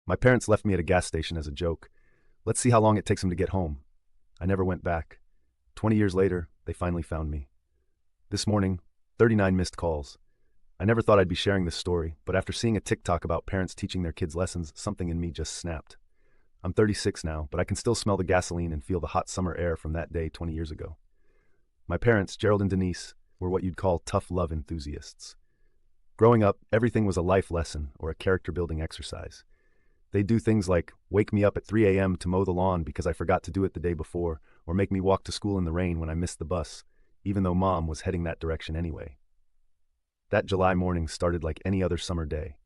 My parents left me at a gas station as a joke. Let's see how long it takes them to get home. I never went back. 20 years later, they finally found me. This morning, 39 missed calls. I never thought I'd be sharing this story, but after seeing a TikTok about parents teaching their kids lessons, something in me just snapped. I'm 36 now, but I can still smell the gasoline and feel the hot summer air from that day 20 years ago. My parents, Gerald and Denise, were what you'd call tough love enthusiasts. Growing up, everything was a life lesson or a character-building exercise. They'd do things like wake me up at 3 a.m. to mow the lawn because I forgot to do it the day before, or make me walk to school in the rain when I missed the bus, even though Mom was heading that direction anyway. That July morning started like any other summer day.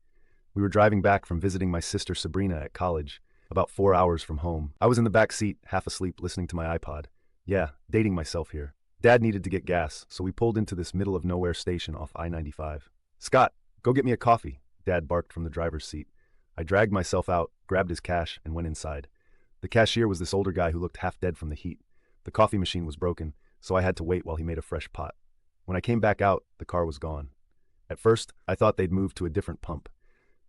We were driving back from visiting my sister Sabrina at college, about 4 hours from home. I was in the back seat, half asleep, listening to my iPod. Yeah, dating myself here. Dad needed to get gas, so we pulled into this middle-of-nowhere station off I-95. "Scott, go get me a coffee," Dad barked from the driver's seat. I dragged myself out, grabbed his cash, and went inside. The cashier was this older guy who looked half dead from the heat. The coffee machine was broken, so I had to wait while he made a fresh pot. When I came back out, the car was gone. At first, I thought they'd moved to a different pump.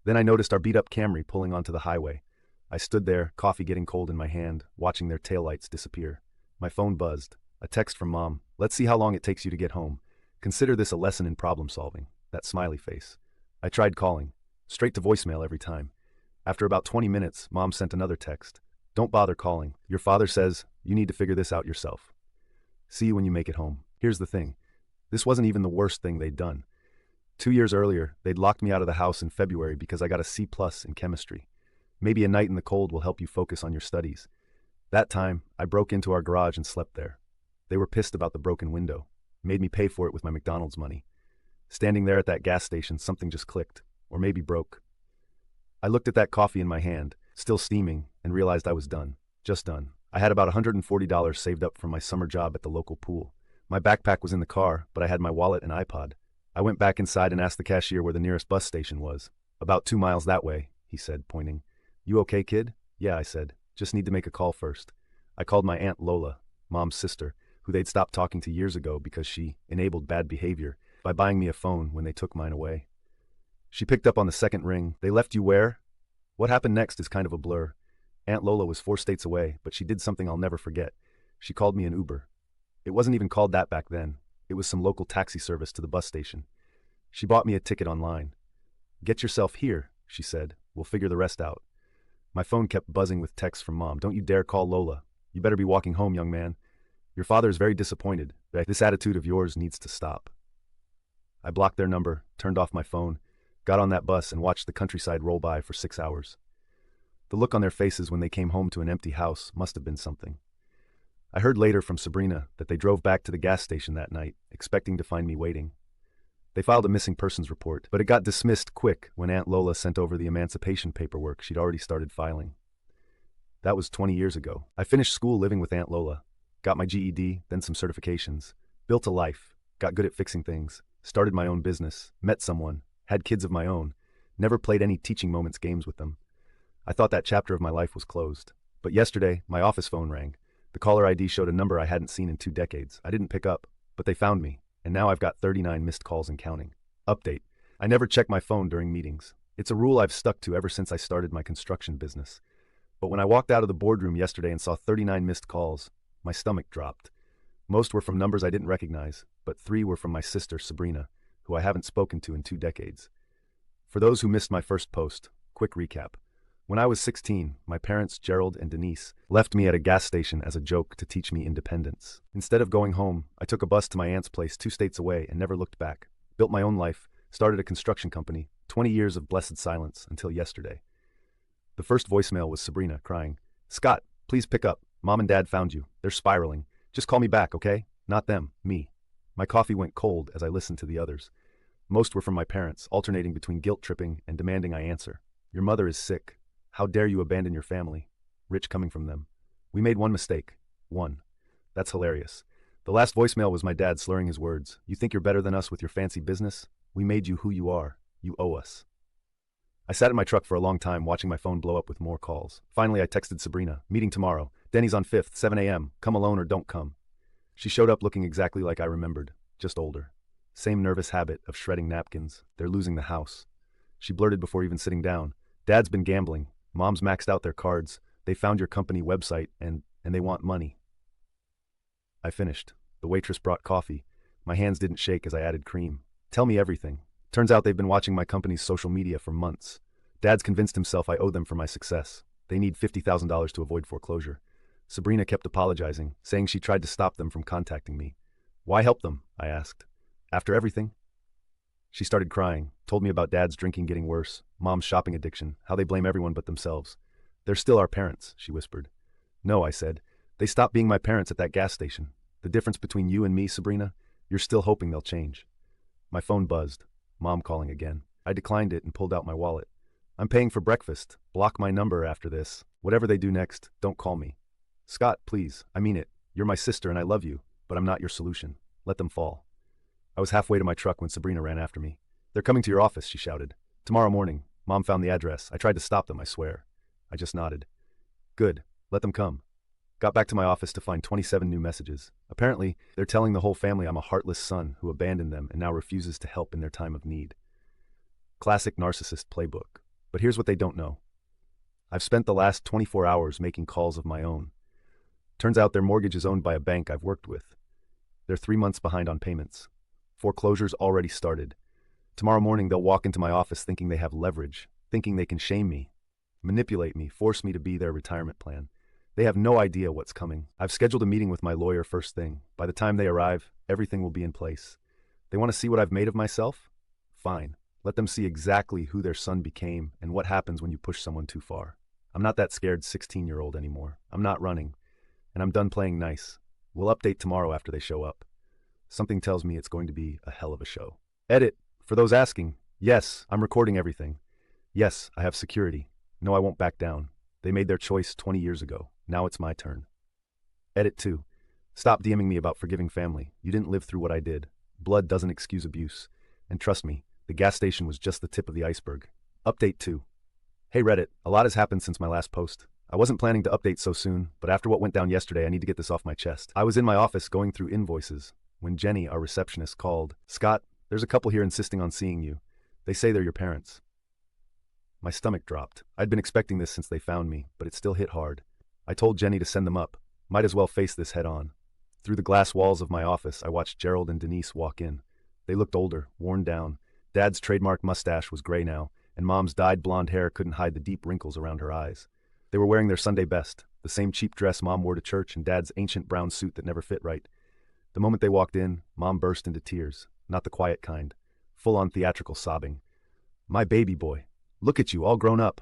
Then I noticed our beat-up Camry pulling onto the highway. I stood there, coffee getting cold in my hand, watching their taillights disappear. My phone buzzed. A text from Mom. "Let's see how long it takes you to get home. Consider this a lesson in problem solving." That smiley face. I tried calling. Straight to voicemail every time. After about 20 minutes, Mom sent another text. "Don't bother calling. Your father says you need to figure this out yourself. See you when you make it home." Here's the thing. This wasn't even the worst thing they'd done. 2 years earlier, they'd locked me out of the house in February because I got a C+ in chemistry. Maybe a night in the cold will help you focus on your studies. That time, I broke into our garage and slept there. They were pissed about the broken window, made me pay for it with my McDonald's money. Standing there at that gas station, something just clicked, or maybe broke. I looked at that coffee in my hand, still steaming, and realized I was done. Just done. I had about $140 saved up from my summer job at the local pool. My backpack was in the car, but I had my wallet and iPod. I went back inside and asked the cashier where the nearest bus station was. "About 2 miles that way," he said, pointing. "You okay, kid?" "Yeah," I said. "Just need to make a call first." I called my Aunt Lola, Mom's sister, who they'd stopped talking to years ago because she enabled bad behavior by buying me a phone when they took mine away. She picked up on the second ring. "They left you where?" What happened next is kind of a blur. Aunt Lola was 4 states away, but she did something I'll never forget. She called me an Uber. It wasn't even called that back then. It was some local taxi service to the bus station. She bought me a ticket online. "Get yourself here," she said. "We'll figure the rest out." My phone kept buzzing with texts from Mom. "Don't you dare call Lola. You better be walking home, young man. Your father is very disappointed. This attitude of yours needs to stop." I blocked their number, turned off my phone, got on that bus and watched the countryside roll by for 6 hours. The look on their faces when they came home to an empty house must have been something. I heard later from Sabrina that they drove back to the gas station that night, expecting to find me waiting. They filed a missing persons report, but it got dismissed quick when Aunt Lola sent over the emancipation paperwork she'd already started filing. That was 20 years ago. I finished school living with Aunt Lola, got my GED, then some certifications, built a life, got good at fixing things, started my own business, met someone, had kids of my own, never played any teaching moments games with them. I thought that chapter of my life was closed. But yesterday, my office phone rang. The caller ID showed a number I hadn't seen in 2 decades. I didn't pick up, but they found me, and now I've got 39 missed calls and counting. Update. I never check my phone during meetings. It's a rule I've stuck to ever since I started my construction business. But when I walked out of the boardroom yesterday and saw 39 missed calls, my stomach dropped. Most were from numbers I didn't recognize, but 3 were from my sister, Sabrina, who I haven't spoken to in 2 decades. For those who missed my first post, quick recap. When I was 16, my parents, Gerald and Denise, left me at a gas station as a joke to teach me independence. Instead of going home, I took a bus to my aunt's place 2 states away and never looked back. Built my own life, started a construction company, 20 years of blessed silence until yesterday. The first voicemail was Sabrina, crying, "Scott, please pick up. Mom and Dad found you. They're spiraling. Just call me back, okay? Not them, me." My coffee went cold as I listened to the others. Most were from my parents, alternating between guilt-tripping and demanding I answer. "Your mother is sick. How dare you abandon your family?" Rich coming from them. "We made one mistake. One." That's hilarious. The last voicemail was my dad slurring his words. "You think you're better than us with your fancy business? We made you who you are. You owe us." I sat in my truck for a long time watching my phone blow up with more calls. Finally, I texted Sabrina, "Meeting tomorrow. Denny's on 5th, 7 a.m. Come alone or don't come." She showed up looking exactly like I remembered, just older. Same nervous habit of shredding napkins. They're losing the house. She blurted before even sitting down, "Dad's been gambling. Mom's maxed out their cards. They found your company website and they want money. I finished. The waitress brought coffee. My hands didn't shake as I added cream. Tell me everything. Turns out they've been watching my company's social media for months. Dad's convinced himself I owe them for my success. They need $50,000 to avoid foreclosure. Sabrina kept apologizing, saying she tried to stop them from contacting me. Why help them? I asked. After everything? She started crying, told me about Dad's drinking getting worse, Mom's shopping addiction, how they blame everyone but themselves. They're still our parents, she whispered. No, I said. They stopped being my parents at that gas station. The difference between you and me, Sabrina? You're still hoping they'll change. My phone buzzed. Mom calling again. I declined it and pulled out my wallet. I'm paying for breakfast. Block my number after this. Whatever they do next, don't call me. Scott, please. I mean it. You're my sister and I love you, but I'm not your solution. Let them fall. I was halfway to my truck when Sabrina ran after me. They're coming to your office, she shouted. Tomorrow morning. Mom found the address. I tried to stop them, I swear. I just nodded. Good. Let them come. Got back to my office to find 27 new messages. Apparently, they're telling the whole family I'm a heartless son who abandoned them and now refuses to help in their time of need. Classic narcissist playbook. But here's what they don't know. I've spent the last 24 hours making calls of my own. Turns out their mortgage is owned by a bank I've worked with. They're 3 months behind on payments. Foreclosure's already started. Tomorrow morning they'll walk into my office thinking they have leverage, thinking they can shame me, manipulate me, force me to be their retirement plan. They have no idea what's coming. I've scheduled a meeting with my lawyer first thing. By the time they arrive, everything will be in place. They want to see what I've made of myself? Fine. Let them see exactly who their son became and what happens when you push someone too far. I'm not that scared 16-year-old anymore. I'm not running. And I'm done playing nice. We'll update tomorrow after they show up. Something tells me it's going to be a hell of a show. Edit. For those asking, yes, I'm recording everything. Yes, I have security. No, I won't back down. They made their choice 20 years ago. Now it's my turn. Edit 2. Stop DMing me about forgiving family. You didn't live through what I did. Blood doesn't excuse abuse. And trust me, the gas station was just the tip of the iceberg. Update 2. Hey Reddit, a lot has happened since my last post. I wasn't planning to update so soon, but after what went down yesterday, I need to get this off my chest. I was in my office going through invoices when Jenny, our receptionist, called. Scott, there's a couple here insisting on seeing you. They say they're your parents. My stomach dropped. I'd been expecting this since they found me, but it still hit hard. I told Jenny to send them up. Might as well face this head on. Through the glass walls of my office, I watched Gerald and Denise walk in. They looked older, worn down. Dad's trademark mustache was gray now, and Mom's dyed blonde hair couldn't hide the deep wrinkles around her eyes. They were wearing their Sunday best, the same cheap dress Mom wore to church and Dad's ancient brown suit that never fit right. The moment they walked in, Mom burst into tears, not the quiet kind, full-on theatrical sobbing. My baby boy. Look at you, all grown up.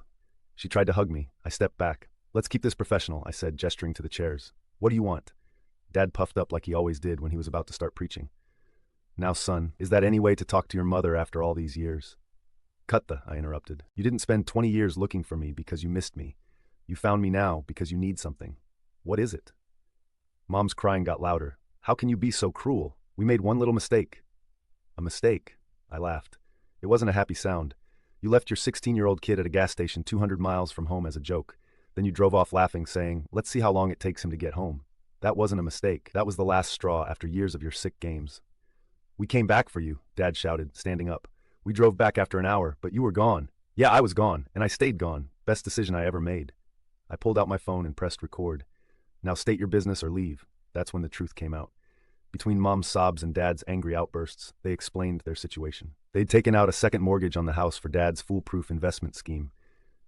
She tried to hug me. I stepped back. Let's keep this professional, I said, gesturing to the chairs. What do you want? Dad puffed up like he always did when he was about to start preaching. Now, son, is that any way to talk to your mother after all these years? Cut the, I interrupted. You didn't spend 20 years looking for me because you missed me. You found me now because you need something. What is it? Mom's crying got louder. How can you be so cruel? We made one little mistake. A mistake? I laughed. It wasn't a happy sound. You left your 16-year-old kid at a gas station 200 miles from home as a joke. Then you drove off laughing, saying, let's see how long it takes him to get home. That wasn't a mistake. That was the last straw after years of your sick games. We came back for you, Dad shouted, standing up. We drove back after an hour, but you were gone. Yeah, I was gone, and I stayed gone. Best decision I ever made. I pulled out my phone and pressed record. Now state your business or leave. That's when the truth came out. Between Mom's sobs and Dad's angry outbursts, they explained their situation. They'd taken out a second mortgage on the house for Dad's foolproof investment scheme.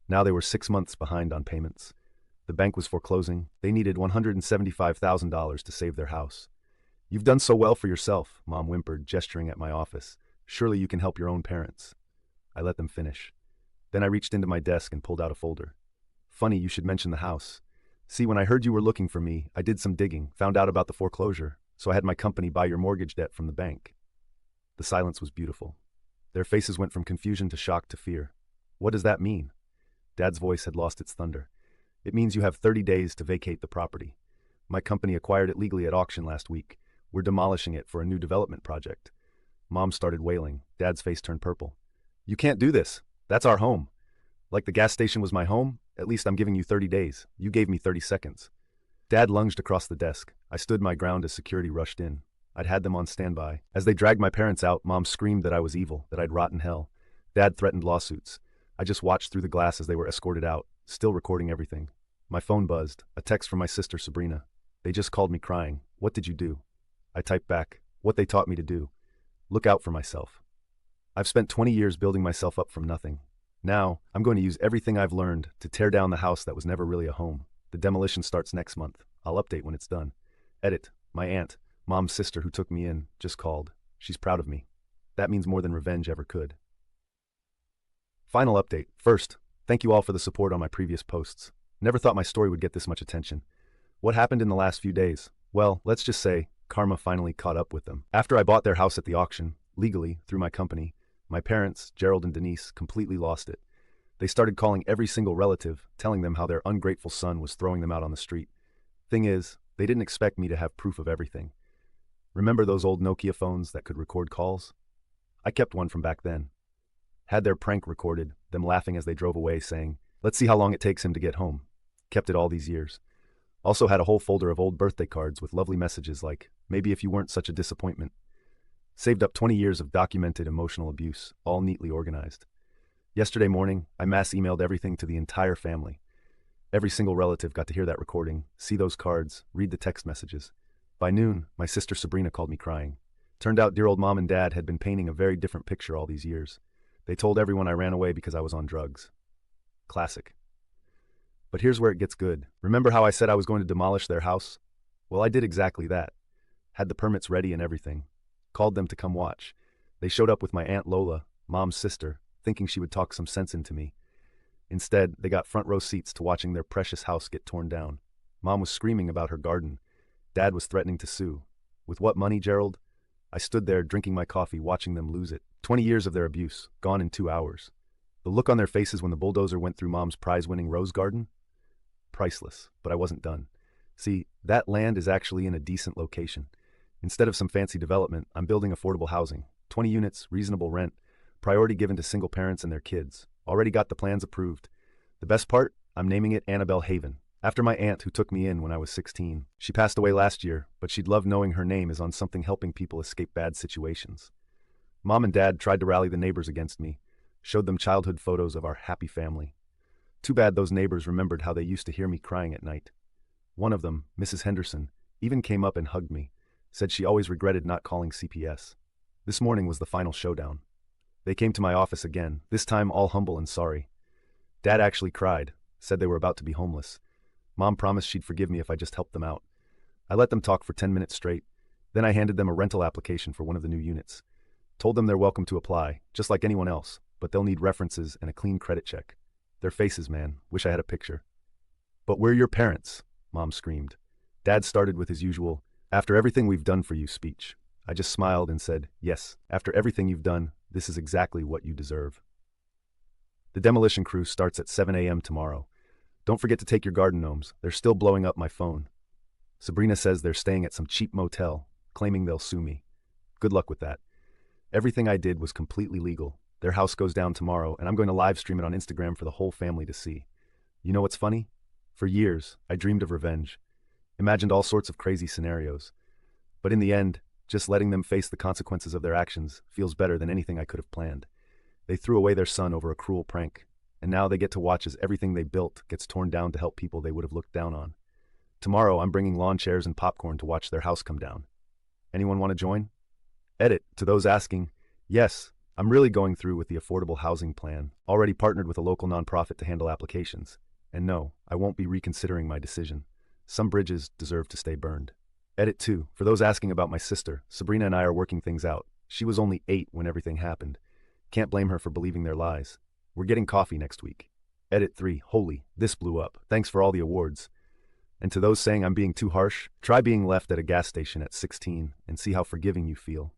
Now they were 6 months behind on payments. The bank was foreclosing. They needed $175,000 to save their house. You've done so well for yourself, Mom whimpered, gesturing at my office. Surely you can help your own parents. I let them finish. Then I reached into my desk and pulled out a folder. Funny you should mention the house. See, when I heard you were looking for me, I did some digging, found out about the foreclosure, so I had my company buy your mortgage debt from the bank. The silence was beautiful. Their faces went from confusion to shock to fear. What does that mean? Dad's voice had lost its thunder. It means you have 30 days to vacate the property. My company acquired it legally at auction last week. We're demolishing it for a new development project. Mom started wailing. Dad's face turned purple. You can't do this. That's our home. Like the gas station was my home, at least I'm giving you 30 days. You gave me 30 seconds. Dad lunged across the desk. I stood my ground as security rushed in. I'd had them on standby. As they dragged my parents out, Mom screamed that I was evil, that I'd rot in hell. Dad threatened lawsuits. I just watched through the glass as they were escorted out. still recording everything. My phone buzzed, a text from my sister Sabrina. They just called me crying. What did you do? I typed back, what they taught me to do. Look out for myself. I've spent 20 years building myself up from nothing. Now, I'm going to use everything I've learned to tear down the house that was never really a home. The demolition starts next month. I'll update when it's done. Edit. My aunt, Mom's sister who took me in, just called. She's proud of me. That means more than revenge ever could. Final update. First, thank you all for the support on my previous posts. Never thought my story would get this much attention. What happened in the last few days? Well, let's just say, karma finally caught up with them. After I bought their house at the auction, legally, through my company, my parents, Gerald and Denise, completely lost it. They started calling every single relative, telling them how their ungrateful son was throwing them out on the street. Thing is, they didn't expect me to have proof of everything. Remember those old Nokia phones that could record calls? I kept one from back then. Had their prank recorded, them laughing as they drove away saying, let's see how long it takes him to get home. Kept it all these years. Also had a whole folder of old birthday cards with lovely messages like, maybe if you weren't such a disappointment. Saved up 20 years of documented emotional abuse, all neatly organized. Yesterday morning, I mass emailed everything to the entire family. Every single relative got to hear that recording, see those cards, read the text messages. By noon, my sister Sabrina called me crying. Turned out dear old mom and dad had been painting a very different picture all these years. They told everyone I ran away because I was on drugs. Classic. But here's where it gets good. Remember how I said I was going to demolish their house? Well, I did exactly that. Had the permits ready and everything. Called them to come watch. They showed up with my Aunt Lola, Mom's sister, thinking she would talk some sense into me. Instead, they got front row seats to watching their precious house get torn down. Mom was screaming about her garden. Dad was threatening to sue. With what money, Gerald? I stood there drinking my coffee, watching them lose it. 20 years of their abuse, gone in 2 hours. The look on their faces when the bulldozer went through Mom's prize-winning rose garden? Priceless, but I wasn't done. See, that land is actually in a decent location. Instead of some fancy development, I'm building affordable housing. 20 units, reasonable rent, priority given to single parents and their kids. Already got the plans approved. The best part? I'm naming it Annabelle Haven, after my aunt who took me in when I was 16. She passed away last year, but she'd love knowing her name is on something helping people escape bad situations. Mom and Dad tried to rally the neighbors against me, showed them childhood photos of our happy family. Too bad those neighbors remembered how they used to hear me crying at night. One of them, Mrs. Henderson, even came up and hugged me, said she always regretted not calling CPS. This morning was the final showdown. They came to my office again, this time all humble and sorry. Dad actually cried, said they were about to be homeless. Mom promised she'd forgive me if I just helped them out. I let them talk for 10 minutes straight. Then I handed them a rental application for one of the new units. Told them they're welcome to apply, just like anyone else, but they'll need references and a clean credit check. Their faces, man. Wish I had a picture. But we're your parents, Mom screamed. Dad started with his usual, after everything we've done for you speech. I just smiled and said, yes, after everything you've done, this is exactly what you deserve. The demolition crew starts at 7 a.m. tomorrow. Don't forget to take your garden gnomes. They're still blowing up my phone. Sabrina says they're staying at some cheap motel, claiming they'll sue me. Good luck with that. Everything I did was completely legal. Their house goes down tomorrow, and I'm going to live stream it on Instagram for the whole family to see. You know what's funny? For years, I dreamed of revenge. Imagined all sorts of crazy scenarios. But in the end, just letting them face the consequences of their actions feels better than anything I could have planned. They threw away their son over a cruel prank, and now they get to watch as everything they built gets torn down to help people they would have looked down on. Tomorrow, I'm bringing lawn chairs and popcorn to watch their house come down. Anyone want to join? Edit. To those asking, yes, I'm really going through with the affordable housing plan, already partnered with a local nonprofit to handle applications. And no, I won't be reconsidering my decision. Some bridges deserve to stay burned. Edit 2. For those asking about my sister, Sabrina and I are working things out. She was only 8 when everything happened. Can't blame her for believing their lies. We're getting coffee next week. Edit 3. Holy, this blew up. Thanks for all the awards. And to those saying I'm being too harsh, try being left at a gas station at 16 and see how forgiving you feel.